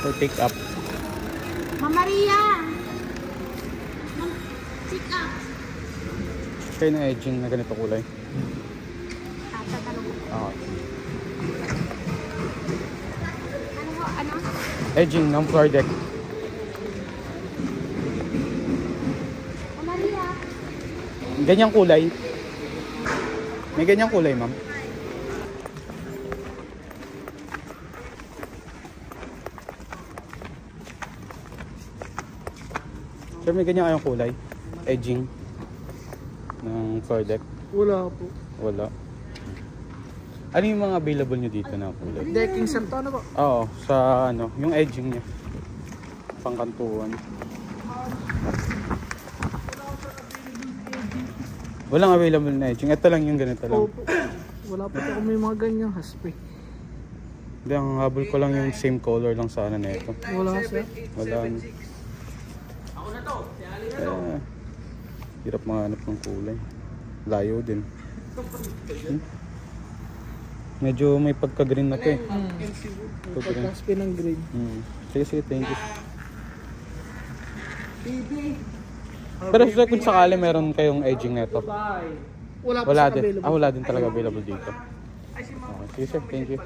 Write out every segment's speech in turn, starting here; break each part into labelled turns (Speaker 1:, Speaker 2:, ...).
Speaker 1: For pick up.
Speaker 2: Ma'am Maria! Pick up!
Speaker 1: Kayo na edging na ganito kulay.
Speaker 2: Tatanong ko.
Speaker 1: Okay.
Speaker 2: Ano ho? Ano?
Speaker 1: Edging ng floor deck.
Speaker 2: Ma'am Maria!
Speaker 1: Ganyang kulay. May ganyang kulay, ma'am. Sir, may ganyan kayong kulay? Edging ng floor deck?
Speaker 3: Wala po.
Speaker 1: Wala. Ano yung mga available nyo dito na kulay?
Speaker 3: Decking sir to, ano po?
Speaker 1: Oo, sa ano, yung edging niya. Pangkantuan. Walang available na edging. Ito lang yung ganito lang.
Speaker 3: Opo. Wala po ako may mga ganyang haspe.
Speaker 1: Hindi, ang habol ko lang yung same color lang sana na ito.
Speaker 3: Wala sir.
Speaker 1: Wala. Hirap mahanap ng kulay. Layo din. Medyo may pagka-green na to eh.
Speaker 3: Pagka-haspe ng green.
Speaker 1: Sige, sige, thank you. Pero sir, kung sakali meron kayong edging na ito.
Speaker 3: Wala po
Speaker 1: Wala
Speaker 3: sa
Speaker 1: din.
Speaker 3: available.
Speaker 1: Wala din talaga available dito. Sige sir, thank you.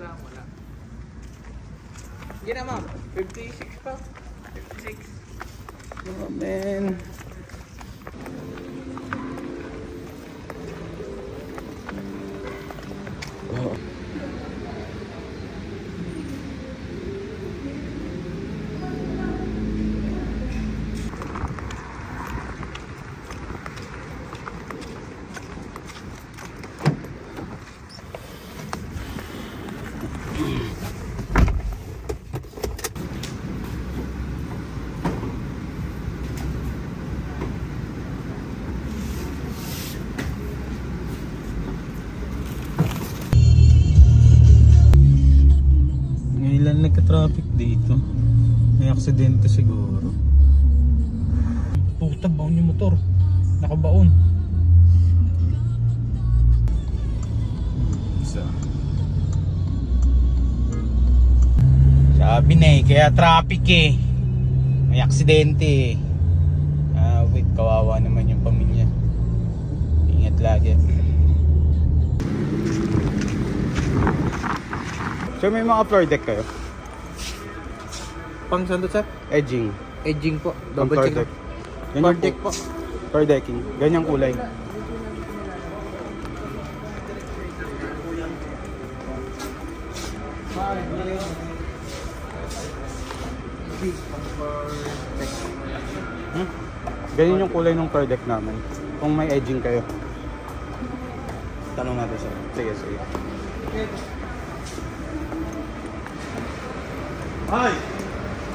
Speaker 3: Sige na ma'am. 56 pa. 56.
Speaker 1: Oh man. Oh. Ngayon nagka-traffic dito. May aksidente siguro. Puta, baon yung motor. Nakabaon. Isa. Sabi na eh, kaya traffic eh. May aksidente eh. Wait, kawawa naman yung pamilya. Ingat lagi. So may mga floor deck kayo?
Speaker 3: Pang saan to sir?
Speaker 1: Edging.
Speaker 3: Edging po.
Speaker 1: Ang
Speaker 3: Double
Speaker 1: floor
Speaker 3: check
Speaker 1: deck.
Speaker 3: na.
Speaker 1: Ganyan
Speaker 3: Floor deck po.
Speaker 1: Floor decking. Ganyang kulay. Ganyan yung kulay ng floor deck namin. Kung may edging kayo. Tanong natin sir. Sige, sige.
Speaker 4: Hi!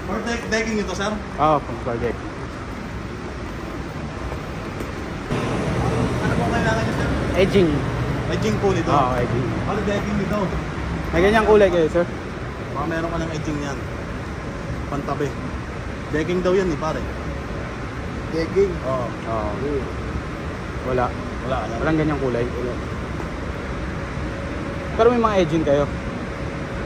Speaker 4: For decking ito, sir?
Speaker 1: Oo, pang floor deck.
Speaker 4: Ano po kailangan niyo, sir?
Speaker 1: Edging.
Speaker 4: Edging po nito?
Speaker 1: Oo, edging.
Speaker 4: Ano decking nito?
Speaker 1: May ganyang kulay kayo sir?
Speaker 4: Baka meron ka ng edging yan. Pantabi. Decking daw yan eh, pare. Decking? Oo.
Speaker 1: Oo. Wala.
Speaker 4: Wala.
Speaker 1: Walang ganyang kulay. Pero may mga edging kayo?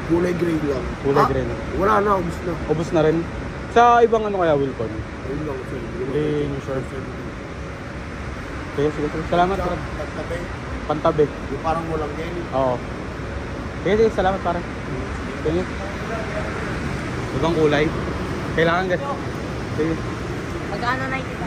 Speaker 4: Kulay gray lang.
Speaker 1: Kulay gray na.
Speaker 4: Wala na, ubus na.
Speaker 1: Ubus na rin. Sa ibang ano kaya, Wilcon?
Speaker 4: Ayun lang, sir.
Speaker 1: Hindi nyo sure. Sige, sige, sige. Salamat.
Speaker 4: Pantabi.
Speaker 1: Pantabi.
Speaker 4: Yung parang walang gany.
Speaker 1: Oo. Sige, sige. Salamat pare. Sige. Ibang kulay. Kailangan kasi. Sige.
Speaker 2: Magkano na ito?